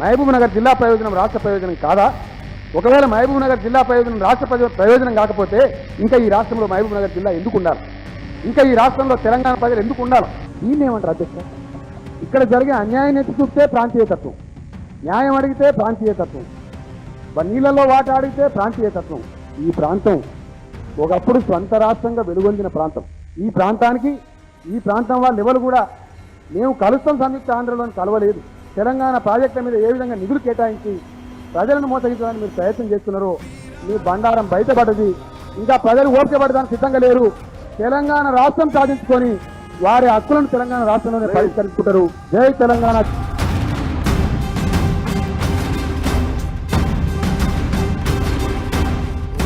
మహబూబ్ నగర్ జిల్లా ప్రయోజనం రాష్ట్ర ప్రయోజనం కాదా? ఒకవేళ మహబూబ్ నగర్ జిల్లా ప్రయోజనం రాష్ట్ర ప్రయోజనం కాకపోతే ఇంకా ఈ రాష్ట్రంలో మహబూబ్ నగర్ జిల్లా ఎందుకు ఉండాలి? ఇంకా ఈ రాష్ట్రంలో తెలంగాణ ప్రజలు ఎందుకు ఉండాలి? దీన్ని ఏమంటారు అధ్యక్ష? ఇక్కడ జరిగే అన్యాయం ఎత్తి చూస్తే ప్రాంతీయతత్వం, న్యాయం అడిగితే ప్రాంతీయతత్వం, నీళ్లలో వాట అడిగితే ప్రాంతీయతత్వం. ఈ ప్రాంతం ఒకప్పుడు స్వంత రాష్ట్రంగా వెలుగొందిన ప్రాంతం. ఈ ప్రాంతం వాళ్ళ ఎవరు కూడా మేము కలుస్తాం సంయుక్త ఆంధ్రలోని కలవలేదు. తెలంగాణ ప్రాజెక్టుల మీద ఏ విధంగా నిధులు కేటాయించి ప్రజలను మోసగించడానికి మీరు ప్రయత్నం చేస్తున్నారో మీ బండారం బయటపడ్డది. ఇంకా ప్రజలు ఓపిక పడడానికి సిద్ధంగా లేరు. తెలంగాణ రాష్ట్రం సాధించుకొని వారి హక్కులను తెలంగాణ రాష్ట్రంలోనే పరిష్కరించుకుంటారు. జై తెలంగాణ.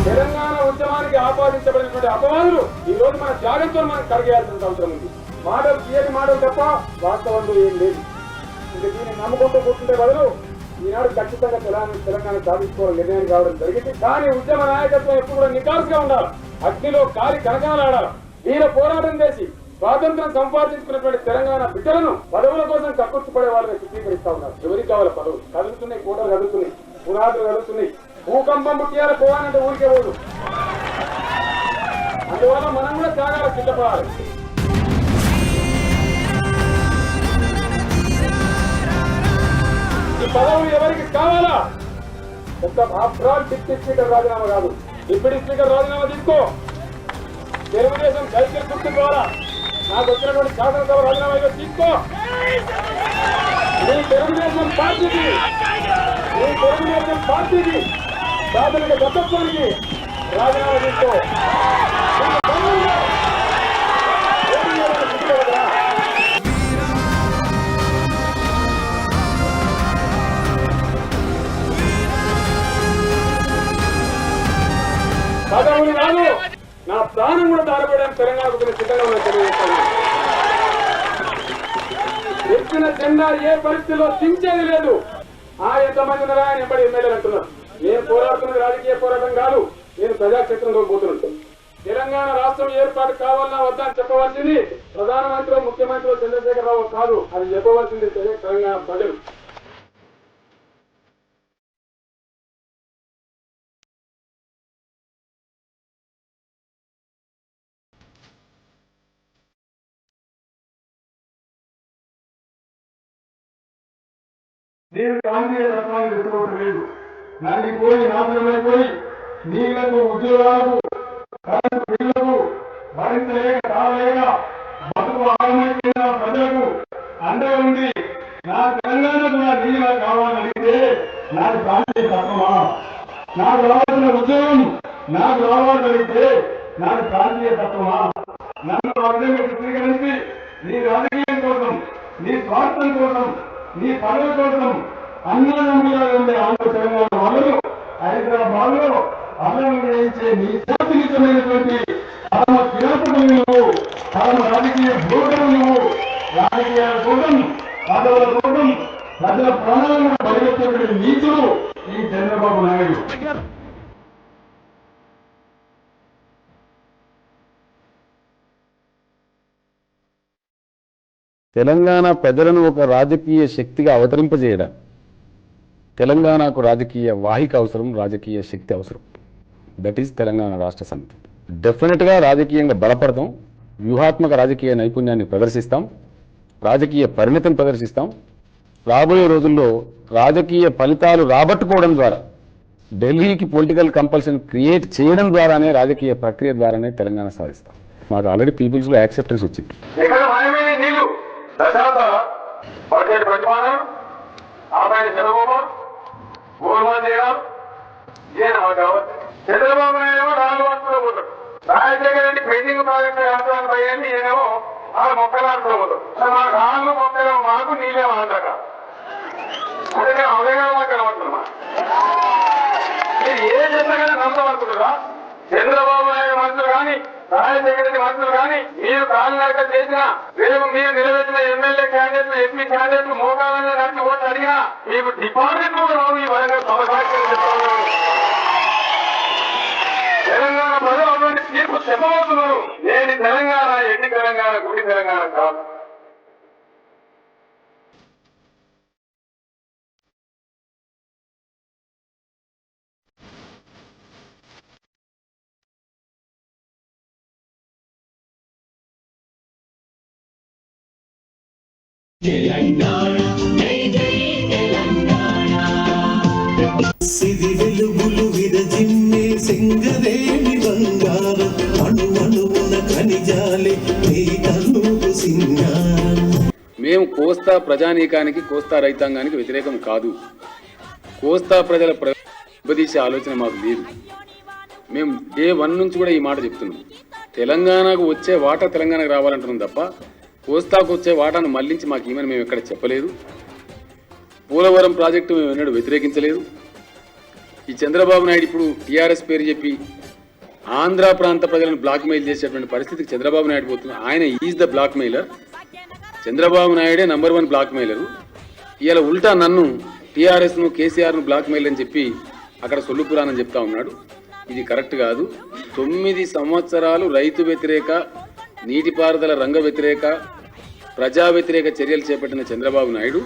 తెలంగాణ ఉద్యమానికి ఆపాదించబడినటువంటి అపవాదులు ఈ రోజు మన త్యాగంతో మనం కడిగేయాల్సిన అవసరం ఉంది. మాటలు తీయని మాటలు తప్ప వాస్తవంలో ఏం లేదు. ఇంకా దీన్ని నమ్ముకుంటూ కూర్చుంటే బదులు ఈనాడు ఖచ్చితంగా తెలంగాణ సాధించుకోవాలని నిర్ణయానికి రావడం జరిగింది. కానీ ఉద్యమ నాయకత్వం ఎప్పుడు కూడా నికాల్స్గా ఉండాలి. అగ్నిలో కాలి కనకాలాడాలి. వీర పోరాటం చేసి స్వాతంత్రం సంపాదించుకున్నటువంటి తెలంగాణ బిడ్డలను పదవుల కోసం కక్కుర్చిపడే వాళ్ళని చిత్రీకరిస్తా ఉన్నారు. ఎవరికి కావాలి పదవులు? కదులుతున్నాయి, కోటలు కదులుతున్నాయి, పునాదులు కదులుతున్నాయి. భూకంపం పుట్టియాల పోవాలంటే ఊరికే పోదు. అందువల్ల మనం కూడా త్యాగాల సిద్ధపడాలి. ఈ పదవులు ఎవరికి కావాలా? ఒక్క అబ్రాడ్ డిప్యూటీ స్పీకర్ రాజీనామా కాదు, డిప్యూటీ స్పీకర్ రాజీనామా తీసుకో. తెలుగుదేశం సైకిల్ గుర్తు ద్వారా నాకు వచ్చినటువంటి శాసనసభ రాజీనామా తీసుకో. నీ తెలుగుదేశం పార్టీకి ప్రాథమిక సభ్యత్వానికి రాజీనామా తీసుకో. పదవులు కాదు, నా ప్రాణం కూడా దారిపోయడానికి తెలంగాణకు సిద్ధంగా ఉన్న తెలియజేస్తాను. ఎత్తిన జెండా ఏ పరిస్థితిలో చించేది లేదు. ఎంతమంది ఉన్నారా ఆయన ఎంబడి ఎమ్మెల్యేలు అంటున్నారు. నేను పోరాడుతున్నది రాజకీయ పోరాటం కాదు, నేను ప్రజాక్షేత్రంలో పోతున్నట్టు. తెలంగాణ రాష్ట్రం ఏర్పాటు కావాలన్నా వద్దా అని చెప్పవలసింది ప్రధానమంత్రి ముఖ్యమంత్రి చంద్రశేఖరరావు కాదు, అది చెప్పవలసింది తెలంగాణ ప్రజలు. నేను కాంగ్రెస్ రత్నాన్ని తెచ్చుకోవడం లేదు. నడిపోయి నాశనమైపోయి నీళ్లకు, ఉద్యోగాలకు, కరెంటు బిల్లులకు భరించలేక రాలేక బతుకు ఆగమైన ప్రజలకు అండగా ఉంది. నా తెలంగాణ కూడా నీళ్ళ కావాలని అడిగితే నాకు ప్రాంతీయ తత్వమా? నాకు రావాల్సిన ఉద్యోగం నాకు రావాలని అడిగితే నాకు ప్రాంతీయ తత్వమా? నన్ను ఆ విధంగా చిత్రీకరించి నీ రాజకీయం కోసం, నీ స్వార్థం కోసం, నీ పదవి కోసం అన్నదమ్ములుగా ఉండే ఆంధ్ర తెలంగాణ వాళ్ళు హైదరాబాద్ లో అమలు చేయించే నీ శాంతియుతమైనటువంటి పరమ కిరాతకులు నువ్వు, పరమ రాజకీయ భూగలు నువ్వు. రాజకీయాల కోసం, పదవుల కోసం ప్రజల ప్రాణాలను బలిపెట్టినటువంటి నీచుడు ఈ చంద్రబాబు నాయుడు. తెలంగాణ ప్రజలను ఒక రాజకీయ శక్తిగా అవతరింపజేయడం, తెలంగాణకు రాజకీయ వాహిక అవసరం, రాజకీయ శక్తి అవసరం. దట్ ఈస్ తెలంగాణ రాష్ట్ర సమితి. డెఫినెట్గా రాజకీయంగా బలపడతాం, వ్యూహాత్మక రాజకీయ నైపుణ్యాన్ని ప్రదర్శిస్తాం, రాజకీయ పరిణతిని ప్రదర్శిస్తాం. రాబోయే రోజుల్లో రాజకీయ ఫలితాలు రాబట్టుకోవడం ద్వారా, ఢిల్లీకి పొలిటికల్ కంపల్షన్ క్రియేట్ చేయడం ద్వారానే, రాజకీయ ప్రక్రియ ద్వారానే తెలంగాణ సాధిస్తాం. మాకు ఆల్రెడీ పీపుల్స్లో యాక్సెప్టెన్స్ వచ్చింది. దశాంత బడ్జెట్ ప్రతిపాదన ఆదాయ చంద్రబాబు గోల్మాన్ చేయడం కావచ్చు. చంద్రబాబు నాయుడు 4 వందలు పోతాడు. రాజశేఖర రెడ్డి పెండింగ్ ప్రాజెక్టు రాష్ట్రాలు పోయండి, ఈయనేమో 30 లక్షలు పోతాడు. మాకు 30 మాకు నీళ్ళేమో అందాక అంటే మేము అవగాహన కనబడుతున్నామా? మీరు ఏ చెప్పగానే నమ్మకం. చంద్రబాబు నాయుడు మనుషులు కానీ, రాజశేఖర రెడ్డి మనుషులు కానీ, మీరు కాలినాక చేసిన, రేపు మీరు నిలబెట్టిన ఎమ్మెల్యే క్యాండిడేట్లు, ఎంపీ క్యాండిడేట్లు మోకాలని నడిచి ఓట్లు అడిగినా మీకు డిపాజిట్ కూడా రావు. ఈ వరంగా సమసాక్ష్యం చెప్తాను. తెలంగాణ ప్రజలు అటువంటి తీర్పు చెప్పబోతున్నారు. నేను తెలంగాణ ఎన్ని తెలంగాణ, గుడి తెలంగాణ కాదు. సిరి వెలుగులు విరజిమ్మే సింగరేణి బంగారం అణు అణువున ఖనిజాలే నీ తనువు సింగారం. మేము కోస్తా ప్రజానీకానికి కోస్తా రైతాంగానికి వ్యతిరేకం కాదు. కోస్తా ప్రజల ప్రతిష్ఠ ఆలోచన మాకు లేదు. మేము డే 1 నుంచి కూడా ఈ మాట చెప్తున్నాం. తెలంగాణకు వచ్చే వాటా తెలంగాణకు రావాలంటున్నాం తప్ప కోస్తాకు వచ్చే వాటాను మళ్లించి మాకు ఏమని మేము ఎక్కడ చెప్పలేదు. పోలవరం ప్రాజెక్టు మేము ఎన్నడూ వ్యతిరేకించలేదు. ఈ చంద్రబాబు నాయుడు ఇప్పుడు టీఆర్ఎస్ పేరు చెప్పి ఆంధ్ర ప్రాంత ప్రజలను బ్లాక్మెయిల్ చేసేటువంటి పరిస్థితికి చంద్రబాబు నాయుడు పోతున్నారు. ఆయన is the blackmailer. Chandrababu నాయుడే నంబర్ 1 బ్లాక్ మెయిలరు. ఇవాళ ఉల్టా నన్ను టీఆర్ఎస్ను కేసీఆర్ను బ్లాక్ మెయిల్ అని చెప్పి అక్కడ సొల్లు పురాణం చెప్తా ఉన్నాడు. ఇది కరెక్ట్ కాదు. 9 సంవత్సరాలు రైతు వ్యతిరేక, నీటిపారుదల రంగ వ్యతిరేక, ప్రజా వ్యతిరేక చర్యలు చేపట్టిన చంద్రబాబు నాయుడు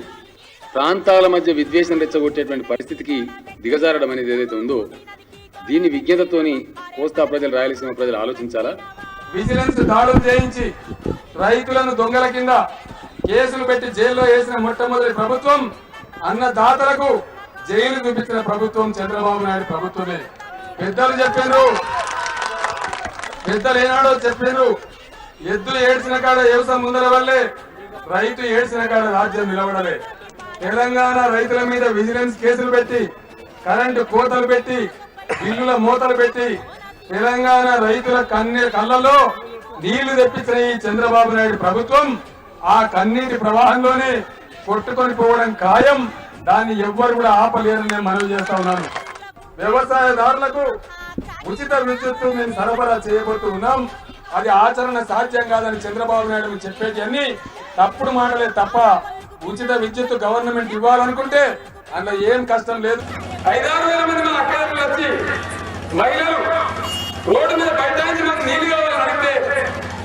ప్రాంతాల మధ్య విద్వేషం రెచ్చగొట్టేటువంటి పరిస్థితికి దిగజారడం అనేది ఏదైతే ఉందో దీన్ని విజ్ఞతతోని కోస్తా ప్రజలు, రాయలసీమ ప్రజలు ఆలోచించాలా. విజిలెన్స్ దాడులు చేయించి రైతులను దొంగల కింద కేసులు పెట్టి జైల్లో వేసిన మొట్టమొదటి ప్రభుత్వం, అన్నదాతలకు జైలు చూపించిన ప్రభుత్వం చంద్రబాబు నాయుడు ప్రభుత్వమే. పెద్దలు చెప్పారు, పెద్దలు ఏనాడో చెప్పారు, ఎద్దులు ఏడ్చిన కాడ వ్యవసాయం ముందర వల్లే రైతు ఏడ్చిన కాడ రాజ్యం నిలబడలే. తెలంగాణ రైతుల మీద విజిలెన్స్ కేసులు పెట్టి, కరెంటు కోతలు పెట్టి, బిల్లుల మూతలు పెట్టి తెలంగాణ రైతుల కళ్ళలో నీళ్లు తెప్పించిన ఈ చంద్రబాబు నాయుడు ప్రభుత్వం ఆ కన్నీటి ప్రవాహంలోనే కొట్టుకొని పోవడం ఖాయం. దాన్ని ఎవ్వరు కూడా ఆపలేరని నేను మనవి చేస్తా ఉన్నాను. వ్యవసాయదారులకు ఉచిత విద్యుత్తు మేము సరఫరా చేయబోతూ ఉన్నాం. అది ఆచరణ సాధ్యం కాదని చంద్రబాబు నాయుడు చెప్పేటి అన్ని తప్పుడు మాటలే తప్ప ఉచిత విద్యుత్తు గవర్నమెంట్ ఇవ్వాలనుకుంటే అందులో ఏం కష్టం లేదు. 5,000-6,000 మంది మన అకాడమీలు వచ్చి మహిళలు రోడ్డు మీద బయటానికి మాకు నీళ్లు కావాలని అడిగితే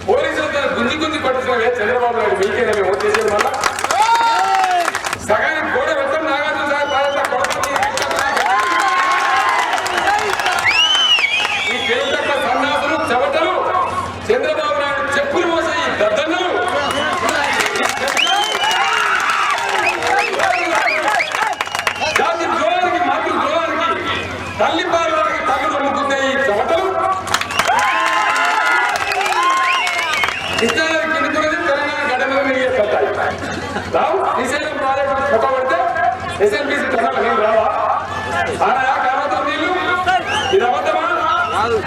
పోలీసులు గుంజి పట్టించిన చంద్రబాబు నాయుడు మీకేనా మేము ఓట్ చేసేది? వల్ల సగానికి గోడ పెట్టడం నాగార్జున ఈ తెలుగు సన్నాసులు చవటలు చంద్రబాబు నాయుడు చెప్పులు మోసే ఈ దద్దన్నలు జాతి ద్రోహానికి, మాతృ ద్రోహానికి, తల్లి పాలనకి తల్లి దొరుకుతుంది ఈ చవటలు. కృష్ణానది కిందకున్నది తెలంగాణ గడ్డ మీద మిగిలిపోతాయి. రావు శ్రీశైలం ప్రాజెక్టు ఫోటో పడితే ఎస్ఎంబీసీ కన్నాలు నీళ్ళు రావా? ఆనాయా కావతం నీళ్లు ఇది అబద్ధమా?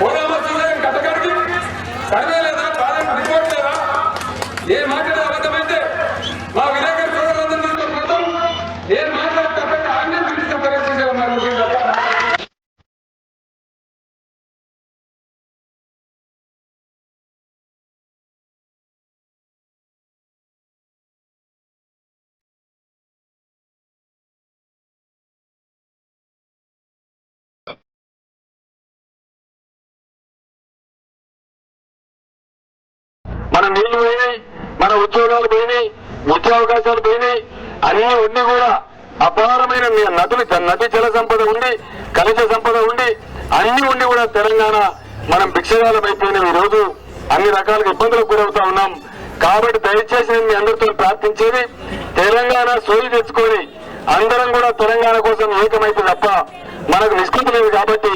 పోదామా శ్రీశైలం కట్టకాడికి సర్వే లేదా, ప్రాజెక్టు రిపోర్ట్ లేదా? ఏం మాట్లాడేది అబద్ధమైతే మా విలేకరు సోదరులందరూ తీసుకుంటాం. ఏం మాట్లాడే తప్పైతే ఆజ్ఞలు పిలిపిస్తాం శ్రీశైలం మరి. మన నీళ్లు పోయినాయి, మన ఉద్యోగాలు పోయినాయి, ఉద్యోగావకాశాలు పోయినాయి. అన్ని ఉండి కూడా అపారమైన నది జల సంపద ఉండి, ఖనిజ సంపద ఉండి, అన్ని ఉండి కూడా తెలంగాణ మనం భిక్షగాలం అయిపోయినాం. ఈ రోజు అన్ని రకాలుగా ఇబ్బందులకు గురవుతా ఉన్నాం. కాబట్టి దయచేసి నేను మీ అందరితో ప్రార్థించేది, తెలంగాణ సోయి తెచ్చుకొని అందరం కూడా తెలంగాణ కోసం ఏకమైతే తప్ప మనకు నిష్కృతి లేదు. కాబట్టి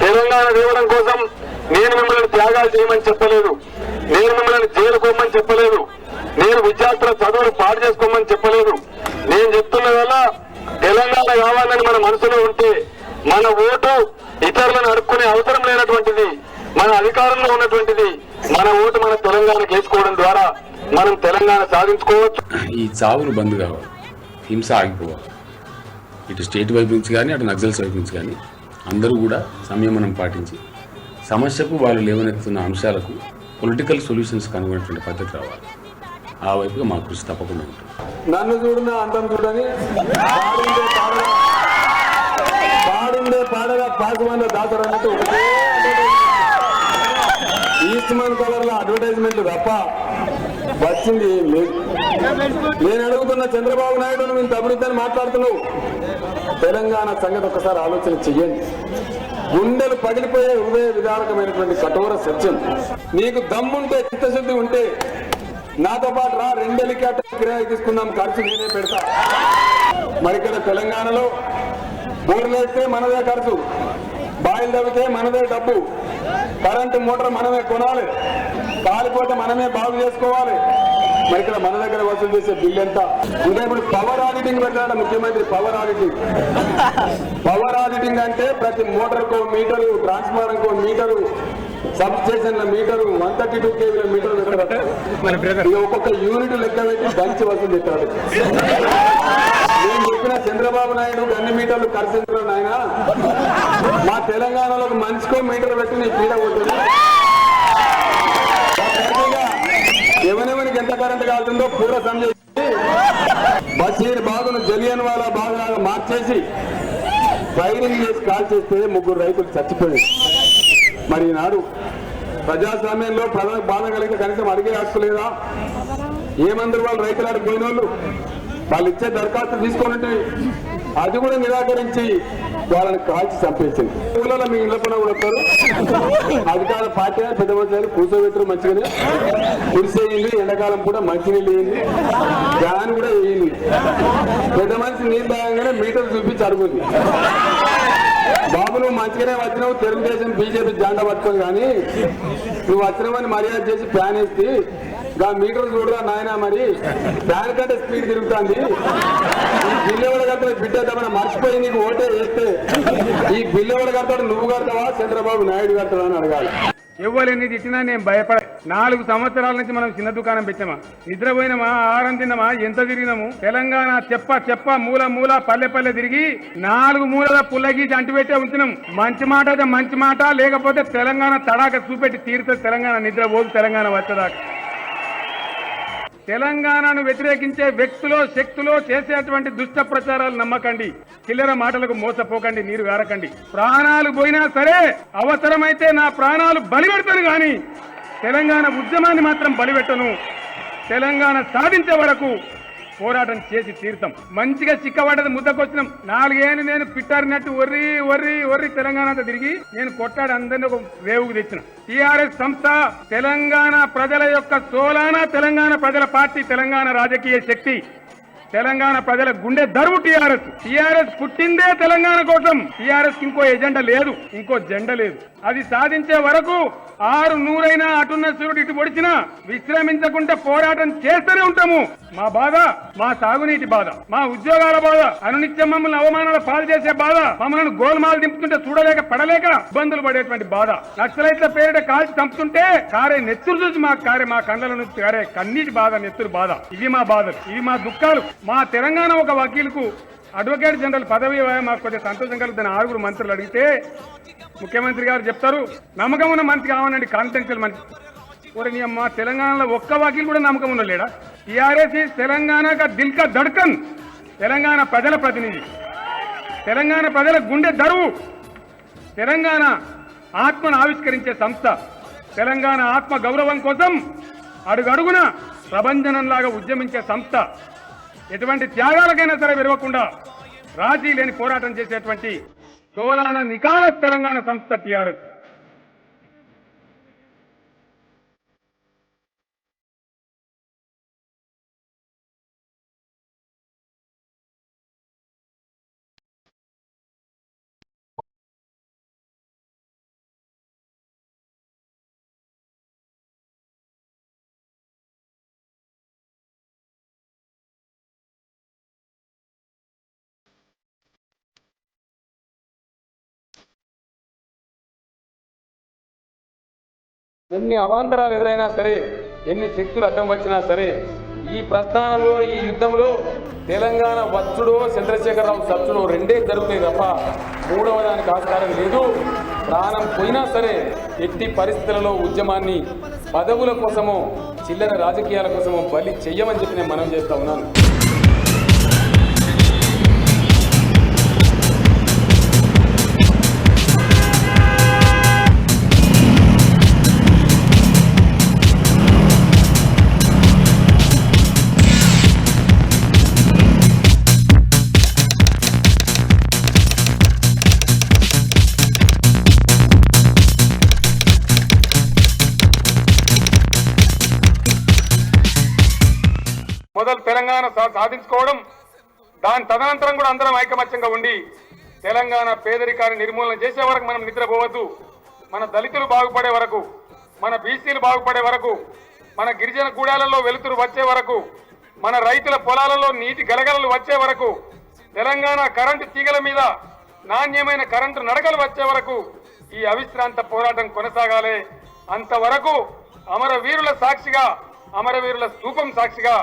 తెలంగాణ దేవడం కోసం నేను మిమ్మల్ని త్యాగాలు చేయమని చెప్పలేదు, నేను మిమ్మల్ని జైలుకోమని చెప్పలేదు, నేను విద్యార్థుల చదువును పాడు చేసుకోమని చెప్పలేదు. నేను చెప్తున్న వల్ల తెలంగాణ కావాలని మన మనసులో ఉంటే మన ఓటు ఇతరులను అడుక్కునే అవసరం లేనటువంటిది, మన అధికారంలో ఉన్నటువంటిది. మన ఓటు మన తెలంగాణకు వేసుకోవడం ద్వారా మనం తెలంగాణ సాధించుకోవచ్చు. ఈ చావులు బంద్ కావాలి, హింస ఆగిపోవాలి. ఇటు స్టేట్ వైపు నుంచి కానీ అటు నక్సల్స్ వైపు నుంచి కానీ అందరూ కూడా సంయమనం పాటించి సమస్యకు వాళ్ళు లేవనెత్తుతున్న అంశాలకు పొలిటికల్ సొల్యూషన్స్ కనుగొనేటువంటి పద్ధతి రావాలి. ఆ వైపుగా మా కృషి తప్పకుండా ఉంటుంది. నన్ను చూడన అందం చూడని పాడుండే పాడగా పాకుమన్న దాతరు అన్నట్టు ఈస్ట్ మన్ కలర్ లో అడ్వర్టైజ్మెంట్లు తప్ప వచ్చింది ఏం లేదు. నేను అడుగుతున్న చంద్రబాబు నాయుడు, నువ్వు ఇంత అభివృద్ధి అని మాట్లాడుతున్నావు, తెలంగాణ సంగతి ఒకసారి ఆలోచన చెయ్యండి. గుండెలు పగిలిపోయే హృదయ విదారకమైనటువంటి కఠోర సత్యం. నీకు దమ్ముంటే, చిత్తశుద్ధి ఉంటే నాతో పాటు రా 2 హెలికాప్టర్ కిరాయి తీసుకుందాం, ఖర్చు నేనే పెడతా. మరి ఇక్కడ తెలంగాణలో బోర్లు వేస్తే మనదే ఖర్చు, బాయిలు తవ్వితే మనదే డబ్బు, కరెంటు మోటార్ మనమే కొనాలి, కాలిపోతే మనమే బాగు చేసుకోవాలి. మరి ఇక్కడ మన దగ్గర వసూలు చేసే బిల్ ఎంత? ఇంకా ఇప్పుడు పవర్ ఆడిటింగ్ పెట్టాడు ముఖ్యమంత్రి. పవర్ ఆడిటింగ్ అంటే ప్రతి మోటార్కో మీటరు, ట్రాన్స్ఫార్మర్కో మీటరు, సబ్ స్టేషన్ల మీటరు, 132 kV మీటరు పెట్టారు. ఒక్కొక్క యూనిట్ లెక్క పెట్టి దంచి వసూలు పెట్టాడు. నేను చెప్పిన చంద్రబాబు నాయుడు అన్ని మీటర్లు ఖర్చు నాయన, మా తెలంగాణలో మనిషికో మీటర్ పెట్టి నీ పీడ కొట్టింది. ఎవరెవరికి ఎంత కరెంట్ కాలుతుందో పూర సంజయ్ బషీర్ బాగును జలియన్ వాలా బాగా మార్చేసి ఫైరింగ్ చేసి కాల్ చేస్తే 3 రైతులు చచ్చిపోయారు. మరి ఈనాడు ప్రజాస్వామ్యంలో ప్రజలకు బాధ కలిగితే కనీసం అడిగే హక్కు లేదా? ఏమందరూ వాళ్ళు రైతులాడికి పోయిన వాళ్ళు ఇచ్చే దరఖాస్తు తీసుకొని అది కూడా నిరాకరించి వాళ్ళని కాల్చి చంపేసింది. ఊళ్ళో మీ ఇళ్ల పని కూడా వస్తారు, అధికార పార్టీ పెద్ద మనుషులు కూర్చోబెట్టరు, మంచిగానే కురిసేయింది, ఎండాకాలం కూడా మంచినీళ్ళు వేయింది, ఫ్యాన్ కూడా వేయింది. పెద్ద మనిషి నీళ్ళు తాగంగానే మీటర్ చూపించి అడుగుంది. బాబు నువ్వు మంచిగానే వచ్చినావు, తెలుగుదేశం బీజేపీ జెండా పట్టుకొని, కానీ నువ్వు వచ్చినావని మర్యాద చేసి ఫ్యాన్ వేసి మీటర్ చూడరా నాయన, మరి ఫ్యాన్ కంటే స్పీడ్ తిరుగుతుంది. ఈ బిల్లు ఎవరు కడతాడు? బిడ్డ మర్చిపోయి నీకు ఓటే వేస్తే ఈ బిల్లు ఎవరు కడతాడు? నువ్వు కడతావా చంద్రబాబు నాయుడు కడతావా అని అడగాలి. ఎవరిని తిట్టినా నేను భయపడ. 4 సంవత్సరాల నుంచి మనం చిన్న దుకాణం పెట్టామా, నిద్రపోయినామా, ఆహారం తిన్నామా, ఎంత తిరిగినాము? తెలంగాణ చెప్ప మూల పల్లె తిరిగి 4 మూలల పుల్లగీసి అంటిపెట్టే ఉంచినాం. మంచి మాట అయితే మంచి మాట, లేకపోతే తెలంగాణ తడాక చూపెట్టి తీరుతుంది. తెలంగాణ నిద్ర పోదు, తెలంగాణ వచ్చేదాకా. తెలంగాణను వ్యతిరేకించే వ్యక్తులో శక్తులో చేసేటువంటి దుష్ట ప్రచారాలు నమ్మకండి, చిల్లర మాటలకు మోసపోకండి, నీరు గారకండి. ప్రాణాలు పోయినా సరే అవసరమైతే నా ప్రాణాలు బలిపెడతాను, కానీ తెలంగాణ ఉద్యమాన్ని మాత్రం బలిపెట్టను. తెలంగాణ సాధించే వరకు పోరాటం చేసి తీరుతాం. మంచిగా చిక్కబడ్డది, ముద్దకొచ్చినాం. 4 ఏళ్ళు నేను పిట్టారినట్టు ఒర్రి తెలంగాణ తిరిగి నేను కొట్టాడు అందరినీ ఒక రేవుకు తెచ్చిన. టీఆర్ఎస్ సంస్థ తెలంగాణ ప్రజల యొక్క సోలాన, తెలంగాణ ప్రజల పార్టీ, తెలంగాణ రాజకీయ శక్తి, తెలంగాణ ప్రజల గుండె దరువు టీఆర్ఎస్ పుట్టిందే తెలంగాణ కోసం. టీఆర్ఎస్ ఇంకో ఎజెండా లేదు, ఇంకో జెండా లేదు. అది సాధించే వరకు 6 నూరైనా అటున్న సూర్యుడు ఇటు పొడిచినా విశ్రమించకుండా పోరాటం చేస్తూనే ఉంటాము. మా బాధ, మా సాగునీటి బాధ, మా ఉద్యోగాల బాధ, అనునిత్యం మమ్మల్ని అవమానాల పాలు చేసే బాధ, మమ్మల్ని గోల్మాలు దింపుతుంటే చూడలేక పడలేక ఇబ్బందులు పడేటువంటి బాధ, నక్సలైట్ల పేరిట కాల్చి చంపుతుంటే కారే నెత్తురు చూసి మా కళ్ళ నుంచి కారే కన్నీటి బాధ, నెత్తురు బాధ. ఇవి మా బాధలు, ఇవి మా దుఃఖాలు. మా తెలంగాణ ఒక వకీలుకు అడ్వకేట్ జనరల్ పదవి మాకు కొద్దిగా సంతోషం కలుగుతుంది. 6 మంత్రులు అడిగితే ముఖ్యమంత్రి గారు చెప్తారు, నమ్మకం ఉన్న మంత్రి కావాలండి, కాన్ఫిడెన్షియల్ మంత్రి. నీ మా తెలంగాణలో ఒక్క వకీలు కూడా నమ్మకం ఉన్న లేడా? టీఆర్ఎస్ తెలంగాణ దిల్ కా ధడ్కన్, తెలంగాణ ప్రజల ప్రతినిధి, తెలంగాణ ప్రజల గుండె దరువు, తెలంగాణ ఆత్మను ఆవిష్కరించే సంస్థ, తెలంగాణ ఆత్మ గౌరవం కోసం అడుగడుగున ప్రభంజనంలాగా ఉద్యమించే సంస్థ. ఎటువంటి త్యాగాలకైనా సరే విరవకుండా రాజీ లేని పోరాటం చేసేటువంటి సోలాన నికాల తెలంగాణ సంస్థ టీఆర్ఎస్. ఎన్ని అవాంతరాలు ఎదురైనా సరే, ఎన్ని శక్తులు అడ్డం వచ్చినా సరే, ఈ ప్రస్థానంలో, ఈ యుద్ధంలో తెలంగాణ వచ్చుడో చంద్రశేఖరరావు సచ్చుడో రెండే జరుగుతాయి తప్ప మూడవ దానికి ఆస్కారం లేదు. ప్రాణం పోయినా సరే ఎట్టి పరిస్థితులలో ఉద్యమాన్ని పదవుల కోసమో చిల్లర రాజకీయాల కోసమో బలి చెయ్యమని చెప్పి నేను మనం చేస్తా ఉన్నాను. మొదలు తెలంగాణ సాధించుకోవడం, దాని తదనంతరం కూడా అందరం ఐకమత్యంగా ఉండి తెలంగాణ పేదరికాన్ని నిర్మూలన చేసే వరకు మనం నిద్రపోవద్దు. మన దళితులు బాగుపడే వరకు, మన బీసీలు బాగుపడే వరకు, మన గిరిజన గూడాలలో వెలుతురు వచ్చే వరకు, మన రైతుల పొలాలలో నీటి గలగలలు వచ్చే వరకు, తెలంగాణ కరెంటు తీగల మీద నాణ్యమైన కరెంటు నడకలు వచ్చే వరకు ఈ అవిశ్రాంత పోరాటం కొనసాగాలి. అంతవరకు అమరవీరుల సాక్షిగా, అమరవీరుల స్తూపం సాక్షిగా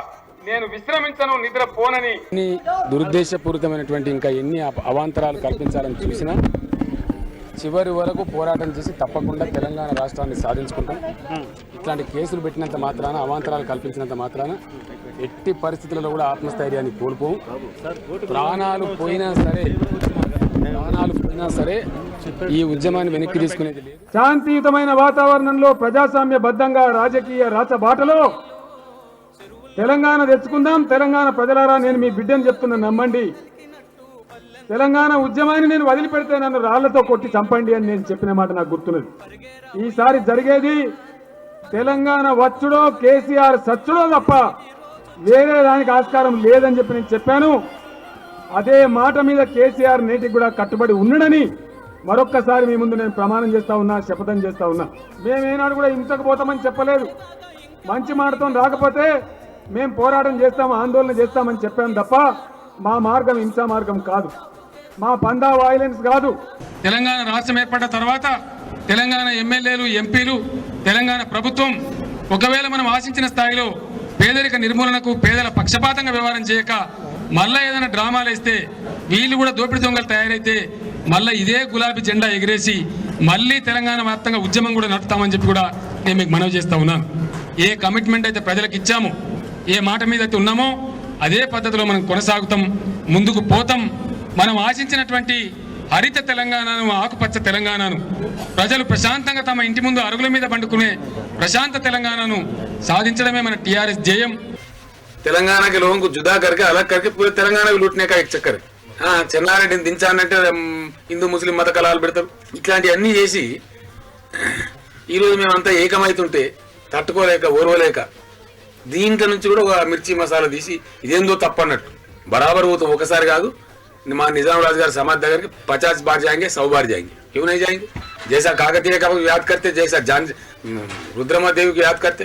నేను విశ్రమించను, నిద్రపోనని. దురుద్దేశపూరితమైనటువంటి ఇంకా ఎన్ని అవాంతరాలు కల్పించాలని చూసినా చివరి వరకు పోరాటం చేసి తప్పకుండా తెలంగాణ రాష్ట్రాన్ని సాధించుకుంటాం. ఇట్లాంటి కేసులు పెట్టినంత మాత్రాన, అవాంతరాలు కల్పించినంత మాత్రాన ఎట్టి పరిస్థితులలో కూడా ఆత్మస్థైర్యాన్ని కోల్పోవు. ప్రాణాలు పోయినా సరే ఈ ఉద్యమాన్ని వెనక్కి తీసుకునేది లేదు. శాంతియుతమైన వాతావరణంలో ప్రజాస్వామ్యబద్ధంగా రాజకీయ రాచబాటలో తెలంగాణ తెచ్చుకుందాం. తెలంగాణ ప్రజలారా, నేను మీ బిడ్డను చెప్తున్నా, నమ్మండి. తెలంగాణ ఉద్యమాన్ని నేను వదిలిపెడితే నన్ను రాళ్లతో కొట్టి చంపండి అని నేను చెప్పిన మాట నాకు గుర్తున్నది. ఈసారి జరిగేది తెలంగాణ వచ్చుడో కేసీఆర్ సచ్చుడో తప్ప వేరే దానికి ఆస్కారం లేదని చెప్పి నేను చెప్పాను. అదే మాట మీద కేసీఆర్ నేటికి కూడా కట్టుబడి ఉండడని మరొక్కసారి మీ ముందు నేను ప్రమాణం చేస్తా ఉన్నా, శపథం చేస్తా ఉన్నా. మేమేనాడు కూడా హింసకు పోతామని చెప్పలేదు. మంచి మాటతో రాకపోతే మేము పోరాటం చేస్తాం, ఆందోళన చేస్తామని చెప్పాం తప్ప మా మార్గం హింసా మార్గం కాదు, మా పందా వైలెన్స్ కాదు. తెలంగాణ రాష్ట్రం ఏర్పడ్డ తర్వాత తెలంగాణ ఎమ్మెల్యేలు, ఎంపీలు, తెలంగాణ ప్రభుత్వం ఒకవేళ మనం ఆశించిన స్థాయిలో పేదరిక నిర్మూలనకు పేదల పక్షపాతంగా వ్యవహారం చేయక మళ్ళా ఏదైనా డ్రామాలు వేస్తే, వీళ్ళు కూడా దోపిడి దొంగలు తయారైతే మళ్ళీ ఇదే గులాబీ జెండా ఎగిరేసి మళ్ళీ తెలంగాణ వ్యాప్తంగా ఉద్యమం కూడా నడుపుతామని చెప్పి కూడా నేను మీకు మనవి చేస్తా ఉన్నాను. ఏ కమిట్మెంట్ అయితే ప్రజలకు ఇచ్చామో, ఏ మాట మీద అయితే ఉన్నామో అదే పద్ధతిలో మనం కొనసాగుతాం, ముందుకు పోతాం. మనం ఆశించినటువంటి హరిత తెలంగాణను, ఆకుపచ్చ తెలంగాణను, ప్రజలు ప్రశాంతంగా తమ ఇంటి ముందు అరుగుల మీద పండుకునే ప్రశాంత తెలంగాణను సాధించడమే మన టీఆర్ఎస్ ధ్యేయం. तेलंगाना के लोगों को जुदा करके अलग करके पूरे तेलंगाना को लूटने का एक चक्कर है. చెన్నారెడ్డిని దించానంటే హిందూ ముస్లిం మత కళాలు పెడతారు. ఇట్లాంటివన్నీ చేసి ఈరోజు మేమంతా ఏకమైతుంటే తట్టుకోలేక ఓర్వలేక దీంట్లో నుంచి కూడా ఒక మిర్చి మసాలా తీసి ఇదేందో తప్పన్నట్టు బరాబర్ పోతాం. ఒకసారి కాదు, మా నిజాం రాజు గారి సమాధి దగ్గరికి 50 बार जाएंगे, 100 बार जाएंगे, क्यों नहीं जाएंगे? जैसा काकतीय का याद करते, जैसा रुद्रमा देवी को याद करते,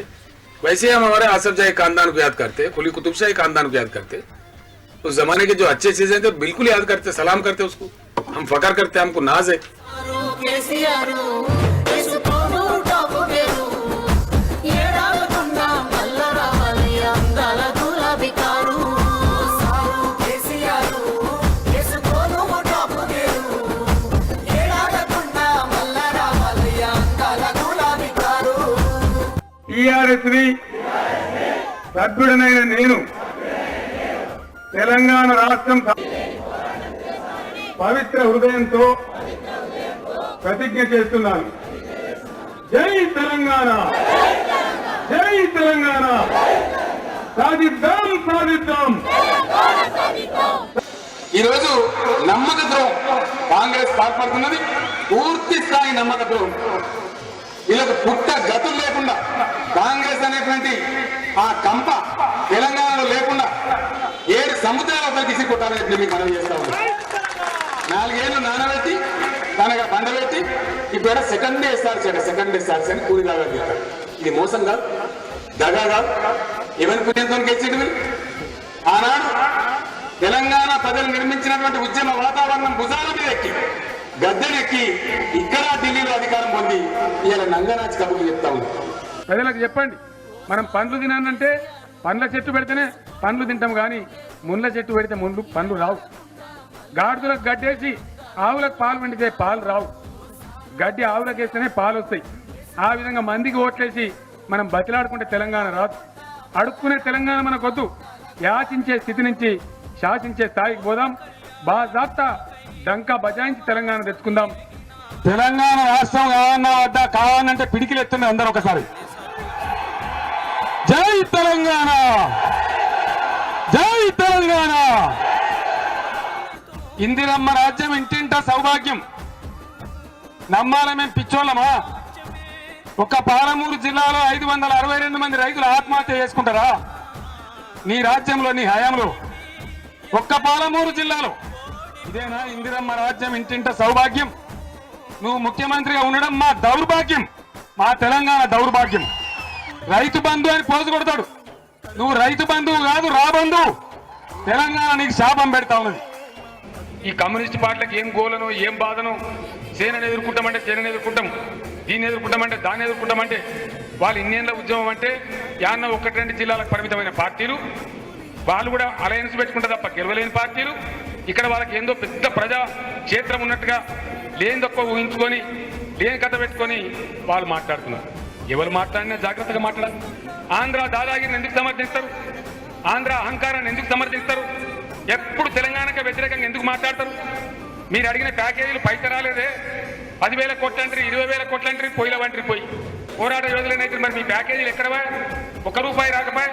वैसे हम हमारे आसफ जाही खानदान को याद करते, कुली कुतुब शाही खानदान को याद करते. उस जमाने के जो अच्छे चीजें थे बिल्कुल याद करते, सलाम करते, उसको हम फकर करते, हमको नाज है. టీఆర్ఎస్ సభ్యుడనైన నేను తెలంగాణ రాష్ట్రం పవిత్ర హృదయంతో ప్రతిజ్ఞ చేస్తున్నాను. జై తెలంగాణ, జై తెలంగాణ, సాధిద్దాం, సాధిద్దాం. ఈరోజు నమ్మక ద్రోహం కాంగ్రెస్ పాల్పడుతున్నది, పూర్తి స్థాయి నమ్మక ద్రోహం. వీళ్ళకు పుట్ట గతులు లేకుండా కాంగ్రెస్ అనేటువంటి ఆ కంప తెలంగాణలో లేకుండా 7 సముద్రాల తీసి కొట్టాలని చెప్పి మీకు మనవి చేస్తా ఉన్నాం. 4 ఏళ్ళు నానబెట్టి తనగా పండబెట్టి ఇప్పుడు సెకండ్ డే ఇస్తారు అని కూలిలాగా తీస్తారు. ఇది మోసం కాదు, దగా కాదు. ఎవరి పుణ్యంతో గెలిచేది? ఆనాడు తెలంగాణ ప్రజలు నిర్మించినటువంటి ఉద్యమ వాతావరణం భుజాల మీద ఎక్కి గద్దెనెక్కి ఇక్కడ ఢిల్లీలో అధికారం పొంది ఇలా నంగనాచి కబుర్లు చెప్తా ఉంది. ప్రజలకు చెప్పండి, మనం పండ్లు తినానంటే పండ్ల చెట్టు పెడితేనే పండ్లు తింటాం, కానీ ముళ్ళ చెట్టు పెడితే పండ్లు రావు. గాడిదలకు గడ్డేసి ఆవులకు పాలు పండితే పాలు రావు. గడ్డి ఆవులకు వేస్తేనే పాలు వస్తాయి. ఆ విధంగా మందికి ఓట్లేసి మనం బతిలాడుకుంటే తెలంగాణ రాదు. అడుక్కునే తెలంగాణ మనకొద్దు. యాచించే స్థితి నుంచి శాసించే స్థాయికి పోదాం. బాజాప్తా డంకా బజాయించి తెలంగాణ తెచ్చుకుందాం. తెలంగాణ రాష్ట్రం కావాలన్నా వద్దా? కావాలంటే పిడికిలు ఎత్తుంది అందరూ ఒకసారి. జై తెలంగాణ, జై తెలంగాణ. ఇందిరమ్మ రాజ్యం, ఇంటింట సౌభాగ్యం. నమ్మాల మేము పిచ్చోళ్ళమా? ఒక్క పాలమూరు జిల్లాలో 562 మంది రైతులు ఆత్మహత్య చేసుకుంటారా? నీ రాజ్యంలో నీ హయాంలో ఒక్క పాలమూరు జిల్లాలో ఇదేనా ఇందిరమ్మ రాజ్యం ఇంటింట సౌభాగ్యం? నువ్వు ముఖ్యమంత్రిగా ఉండడం మా దౌర్భాగ్యం, మా తెలంగాణ దౌర్భాగ్యం. రైతు బంధు అని పోజు కొడతాడు. నువ్వు రైతు బంధువు కాదు, రా బంధువు. తెలంగాణ నీకు శాపం పెడతా ఉన్నది. ఈ కమ్యూనిస్ట్ పార్టీలకు ఏం గోలను ఏం బాధను, సేనని ఎదుర్కొంటామంటే సేనని ఎదుర్కొంటాం, దీన్ని ఎదుర్కొంటామంటే దాన్ని ఎదుర్కొంటామంటే, వాళ్ళు ఇన్నేళ్ళ ఉద్యమం అంటే యాన్న 1-2 జిల్లాలకు పరిమితమైన పార్టీలు, వాళ్ళు కూడా అలయన్స్ పెట్టుకుంటారు తప్ప గెలవలేని పార్టీలు. ఇక్కడ వాళ్ళకి ఏందో పెద్ద ప్రజా క్షేత్రం ఉన్నట్టుగా లేని తక్కువ ఊహించుకొని లేని కథ పెట్టుకొని వాళ్ళు మాట్లాడుతున్నారు. ఎవరు మాట్లాడినా జాగ్రత్తగా మాట్లాడాలి. ఆంధ్ర దాదాగిరిని ఎందుకు సమర్థిస్తారు? ఆంధ్ర అహంకారాన్ని ఎందుకు సమర్థిస్తారు? ఎప్పుడు తెలంగాణకు వ్యతిరేకంగా ఎందుకు మాట్లాడతారు? మీరు అడిగిన ప్యాకేజీలు పైస రాలేదే, 10,000 కోట్ల అంటారు, 20,000 కోట్ల అంటారు, పొయ్యిల వంటరి పోయి పోరాట యోధులైతే మరి మీ ప్యాకేజీలు ఎక్కడవా? ₹1 రాకపోయా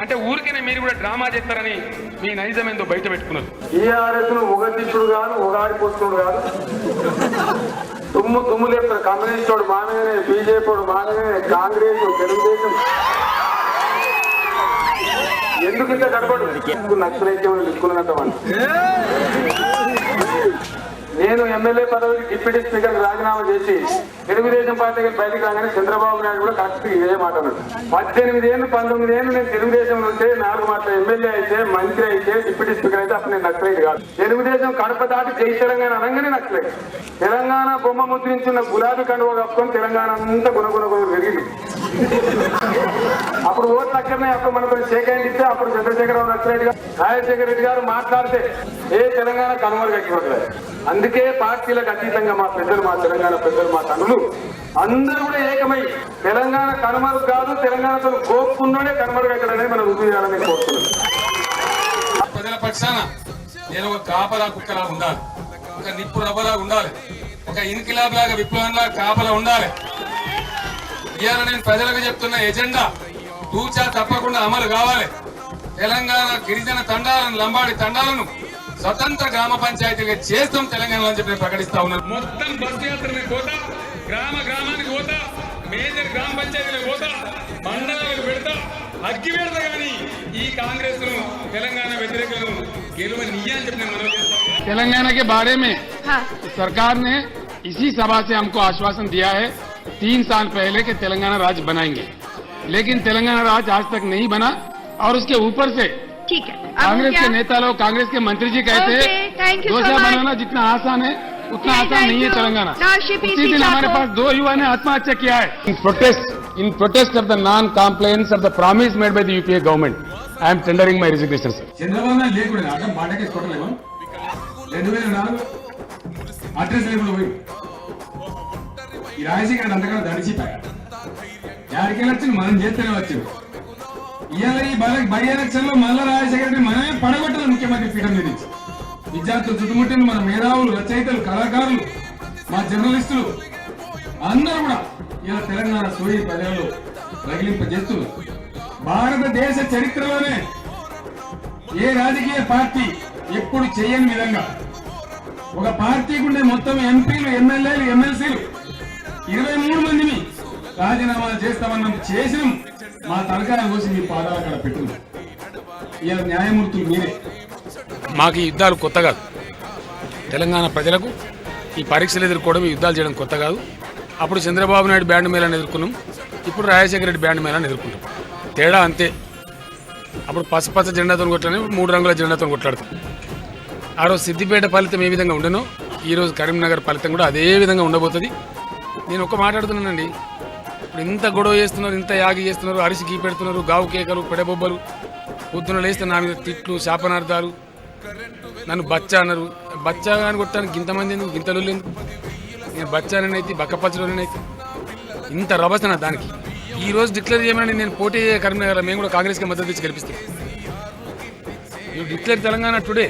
అంటే ఊరికనే మీరు కూడా డ్రామా చేస్తారని మీ నైజం ఏందో బయట పెట్టుకున్నారు. టీఆర్ఎస్ ను ఉగతిష్ఠుడు కాదు, ఉగాడిపోతుడు కాదు, తుమ్ము లేపుతారు. కమ్యూనిస్ట్ వాడు మానగానే, బీజేపీ వాడు మానగానే, కాంగ్రెస్ తెలుగుదేశం ఎందుకు ఇంత గడపడు? నక్సలైతే నిలుచుకున్నంత వాళ్ళు. నేను ఎమ్మెల్యే పదవికి డిప్యూటీ స్పీకర్ రాజీనామా చేసి తెలుగుదేశం పార్టీకి బయటకు రాగానే చంద్రబాబు నాయుడు కూడా కరెక్ట్ ఇదే మాట అన్నాడు. 18 ఏళ్ళు 19 ఏళ్ళు నేను తెలుగుదేశంలో ఉంటే 4 మాటలు ఎమ్మెల్యే అయితే, మంత్రి అయితే, డిప్యూటీ స్పీకర్ అయితే అప్పుడు నేను నక్సలైట్ కాదు. తెలుగుదేశం కడప దాటి జై తెలంగాణ అనగానే నక్సలైట్. తెలంగాణ బొమ్మ ముద్రించున్న గులాబీ కండువ కప్పుకొని తెలంగాణ అంతా గుణగుణ పెరిగింది. అప్పుడు ఓట్లు అక్కడనే, అప్పుడు మనకు సేకరణ ఇస్తే అప్పుడు చంద్రశేఖరరావు నక్సలైట్ గారు, రాజశేఖర రెడ్డి గారు మాట్లాడితే ఏ తెలంగాణ కనుమరుగైపోతుంది. అందుకే పార్టీలకు అతీతంగా మా పెద్దలు, మా తెలంగాణ పెద్దలు, మా తనులు అందరూ కూడా ఏకమై తెలంగాణ కనుమరుగు కాదు, తెలంగాణతో కోరుకున్నోడే కనుమరుగైతాడనే మనం రుజువు చేయాలని కోరుతున్నాం. ప్రజల పక్షాన నేను ఒక కాపలా కుక్కలా ఉండాలి, ఒక నిప్పు రవ్వలా ఉండాలి, ఒక ఇన్కిలాబ్ లాగా విప్లవంలా కాపలా ఉండాలి. ఇవాళ నేను ప్రజలకు చెప్తున్న ఎజెండా తూచా తప్పకుండా అమలు కావాలి. తెలంగాణ గిరిజన తండాలను, లంబాడి తండాలను స్వతంత్ర గ్రామ పంచాయతీగా చేస్తాం తెలంగాణలో అని చెప్పి ప్రకటిస్తా ఉన్నారు. మొత్తం బస్సు యాత్ర పోతా, గ్రామ గ్రామానికి పోతా, మేజర్ గ్రామ పంచాయతీలకు పోతా, మండలాలకు పెడతా, అగ్గి పెడతా. కానీ ఈ కాంగ్రెస్ ను తెలంగాణ వ్యతిరేకులను గెలువనియ్య అని చెప్పి నేను మనవి చేస్తాను. तेलंगाना के बारे में सरकार ने इसी सभा से हमको आश्वासन दिया है 3 साल पहले कि तेलंगाना राज्य बनाएंगे, लेकिन तेलंगाना राज्य आज तक नहीं बना। और उसके ऊपर से ठीक है, कांग्रेस के नेता लोग, कांग्रेस के मंत्री जी कहते हैं डोसा बनाना जितना आसान है उतना आसान नहीं है तेलंगाना। उसी दिन हमारे पास 2 युवा ने आत्महत्या किया है in protest of the non-compliance of the promise made by the UPA government. I am tendering my resignation, sir. Chandrababu Naidu లేకుండా అంటే మాటకి కొట్టలేము. 2004 అడ్రస్ లేకుండా పోయి ఈ రాజశేఖర అంతకన్నా దడిచిపోయా. 50 లక్షలు మనం చేస్తేనే వచ్చాడు. ఇవాళ ఈ బై ఎలక్షన్ లో మళ్ళా రాజశేఖర మనమే పడగొట్టాలి ముఖ్యమంత్రి పీఠం మీద నుంచి. విద్యార్థులు చుట్టుముట్టిన మన మేధావులు, రచయితలు, కళాకారులు, మా జర్నలిస్టులు అందరూ కూడా ఇలా తెలంగాణ సోయి ప్రజల్లో రగిలింపజేస్తున్నారు. భారతదేశ చరిత్రలోనే ఏ రాజకీయ పార్టీ ఎప్పుడు చేయని విధంగా ఒక పార్టీకి ఉండే మొత్తం ఎంపీలు, ఎమ్మెల్యేలు, ఎమ్మెల్సీలు 23 మందిని రాజీనామాలు చేస్తామన్నాం, చేసినాం. మా తలకాయ కోసి మీ పాదాల అక్కడ పెట్టింది. ఇలా న్యాయమూర్తులు మీరే. మాకు ఈ యుద్ధాలు కొత్త కాదు. తెలంగాణ ప్రజలకు ఈ పరీక్షలు ఎదుర్కోవడం, ఈ యుద్ధాలు చేయడం కొత్త కాదు. అప్పుడు చంద్రబాబు నాయుడు బ్యాండ్ మేళాన్ని ఎదుర్కొన్నాం, ఇప్పుడు రాజశేఖర రెడ్డి బ్యాండ్ మేళాన్ని ఎదుర్కొంటాం. తేడా అంతే. అప్పుడు పసుపచ్చ జెండాతో కొట్లాడి 3 రంగుల జెండాతో కొట్లాడతాం. ఆ రోజు సిద్దిపేట ఫలితం ఏ విధంగా ఉండనో ఈరోజు కరీంనగర్ ఫలితం కూడా అదే విధంగా ఉండబోతుంది. నేను ఒక్క మాట్లాడుతున్నానండి. ఇప్పుడు ఇంత గొడవ చేస్తున్నారు, ఇంత యాగి చేస్తున్నారు, అరిసి గీ పెడుతున్నారు, గావు కేకలు, పెడబొబ్బలు, పొద్దున లేస్తే నా మీద తిట్లు, శాపనార్థాలు, నన్ను బచ్చా అన్నారు. బచ్చా అని కొట్టడానికి ఇంతమంది ఎందుకు, ఇంత లొల్లి ఎందుకు? నేను బచ్చానైతే బక్కపచ్చలోనైతే ఇంత రభసన దానికి. ఈ రోజు డిక్లేర్ చేయమని నేను పోటీ కరీంనగర్, మేము కూడా కాంగ్రెస్కి మద్దతు ఇచ్చి గెలిపిస్తాం. You declare Telangana today,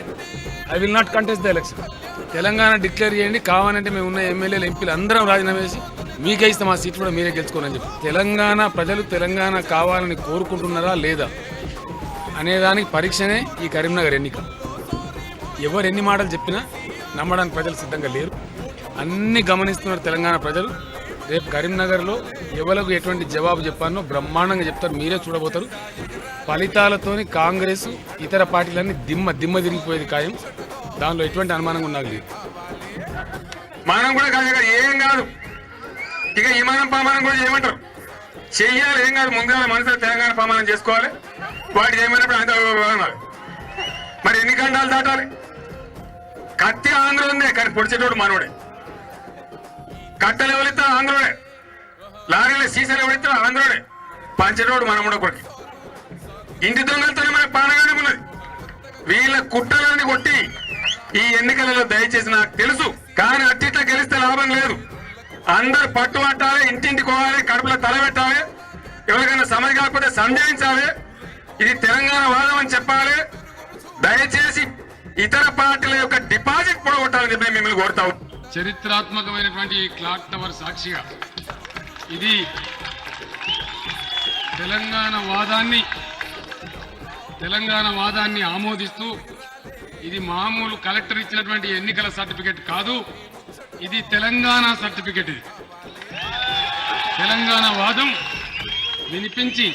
I will not contest the election. Telangana declare చేయండి, కావాలంటే మేము ఉన్న ఎమ్మెల్యేలు, ఎంపీలు అందరం రాజీనామా చేసి మీకే ఇస్తాం, ఆ సీట్లు కూడా మీరే గెలుచుకోనని చెప్పి. తెలంగాణ ప్రజలు తెలంగాణ కావాలని కోరుకుంటున్నారా లేదా అనేదానికి పరీక్షనే ఈ కరీంనగర్ ఎన్నిక. ఎవరు ఎన్ని మాటలు చెప్పినా నమ్మడానికి ప్రజలు సిద్ధంగా లేరు. అన్ని గమనిస్తున్నారు తెలంగాణ ప్రజలు. రేపు కరీంనగర్లో ఎవరికి ఎటువంటి జవాబు చెప్పానో బ్రహ్మాండంగా చెప్తారు, మీరే చూడబోతారు. ఫలితాలతోని కాంగ్రెస్ ఇతర పార్టీలన్నీ దిమ్మ తిరిగిపోయేది ఖాయం, దానిలో ఎటువంటి అనుమానంగా ఉన్నది లేదు. మనం కూడా కాదు ఏం కాదు, ఇక విమానం ప్రమాణం కూడా చేయమంటారు, చెయ్యాలి ఏం కాదు. ముందుగా మనసులో తెలంగాణ ప్రమాణం చేసుకోవాలి, వాటి చేయమన్నప్పుడు అంత మరి ఎన్ని గంటలు దాటాలి. కత్తి ఆంధ్ర ఉందే కానీ పొడిచేటోడు మనోడే, కట్టలు ఎవరిస్తా ఆంధ్రోడే, లారీలో సీసాలు ఎవరిస్తా ఆంధ్రోడే, పంచేటోడు మనముడ కొడుకు. ఇంటి దొంగలతోనే మనకు పానగానే ఉన్నది. వీళ్ళ కుట్రలన్నీ కొట్టి ఈ ఎన్నికలలో దయచేసి నాకు తెలుసు, కానీ అట్టిట్లా గెలిస్తే లాభం లేదు. అందరు పట్టు పట్టాలి, ఇంటింటికి పోవాలి, కడుపులో తల పెట్టాలి, ఎవరికైనా సమస్య కాకపోతే సందేహించాలి. ఇది తెలంగాణ వాదం అని చెప్పాలి. దయచేసి ఇతర పార్టీల యొక్క డిపాజిట్ పొడగొట్టాలని చెప్పి మిమ్మల్ని కోరుతాం. చరిత్రాత్మకమైనటువంటి క్లాక్ టవర్ సాక్షిగా ఇది తెలంగాణ వాదాన్ని ఆమోదిస్తూ, ఇది మామూలు కలెక్టర్ ఇచ్చినటువంటి ఎన్నికల సర్టిఫికెట్ కాదు, ఇది తెలంగాణ సర్టిఫికెట్. ఇది తెలంగాణ వాదం వినిపించి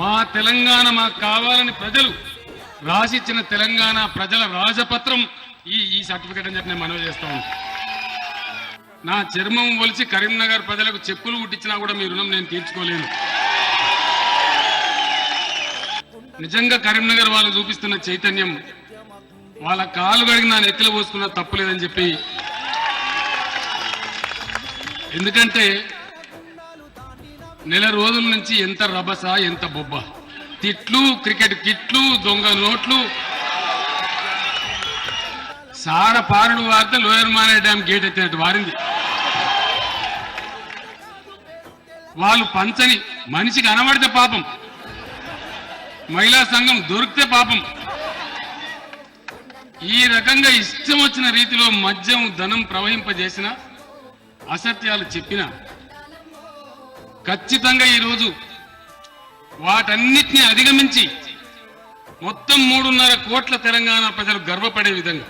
మా తెలంగాణ మాకు కావాలని ప్రజలు రాసిచ్చిన తెలంగాణ ప్రజల రాజపత్రం ఈ సర్టిఫికెట్ అని చెప్పి నేను మనవి చేస్తా ఉన్నాను. నా చర్మం ఒలిచి కరీంనగర్ ప్రజలకు చెప్పులు కుట్టించినా కూడా మీ రుణం నేను తీర్చుకోలేను. నిజంగా కరీంనగర్ వాళ్ళు చూపిస్తున్న చైతన్యం, వాళ్ళ కాలు కడిగి నా నెత్తిలో పోసుకున్న తప్పులేదని చెప్పి, ఎందుకంటే నెల రోజుల నుంచి ఎంత రభస, ఎంత బొబ్బ, తిట్లు, క్రికెట్ కిట్లు, దొంగ నోట్లు, సార పారుడు వార్త లోయర్ మానే డ్యామ్ గేట్ ఎత్తినట్టు వారింది. వాళ్ళు పంచని మనిషికి అనబడితే పాపం, మహిళా సంఘం దొరికితే పాపం. ఈ రకంగా ఇష్టం వచ్చిన రీతిలో మద్యం ధనం ప్రవహింపజేసిన, అసత్యాలు చెప్పిన, ఖచ్చితంగా ఈరోజు వాటన్నిటిని అధిగమించి మొత్తం 3.5 కోట్ల తెలంగాణ ప్రజలు గర్వపడే విధంగా,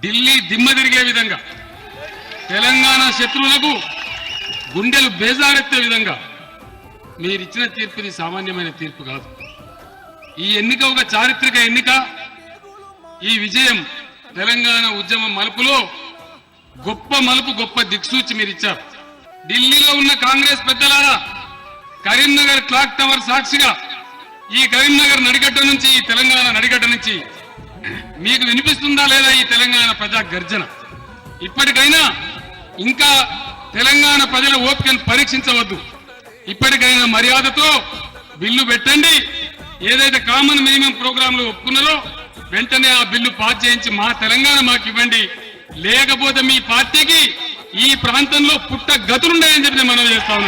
ఢిల్లీ దిమ్మ తిరిగే విధంగా, తెలంగాణ శత్రువులకు గుండెలు బేజారెత్తే విధంగా మీరిచ్చిన తీర్పు ఇది సామాన్యమైన తీర్పు కాదు. ఈ ఎన్నిక ఒక చారిత్రక ఎన్నిక. ఈ విజయం తెలంగాణ ఉద్యమ మలుపులో గొప్ప మలుపు, గొప్ప దిక్సూచి మీరు ఇచ్చారు. ఢిల్లీలో ఉన్న కాంగ్రెస్ పెద్దలారా, కరీంనగర్ క్లాక్ టవర్ సాక్షిగా ఈ కరీంనగర్ నడిగడ్డ నుంచి, ఈ తెలంగాణ నడిగడ్డ నుంచి మీకు వినిపిస్తుందా లేదా ఈ తెలంగాణ ప్రజా గర్జన? ఇప్పటికైనా ఇంకా తెలంగాణ ప్రజల ఓపికను పరీక్షించవద్దు. ఇప్పటికైనా మర్యాదతో బిల్లు పెట్టండి. ఏదైతే కామన్ మినిమం ప్రోగ్రాంలు ఒప్పుకున్నారో వెంటనే ఆ బిల్లు పాస్ చేయించి మా తెలంగాణ మాకు ఇవ్వండి. లేకపోతే మీ పార్టీకి ఈ ప్రాంతంలో పుట్ట గతులున్నాయని చెప్పి మనం చేస్తా ఉన్నాం.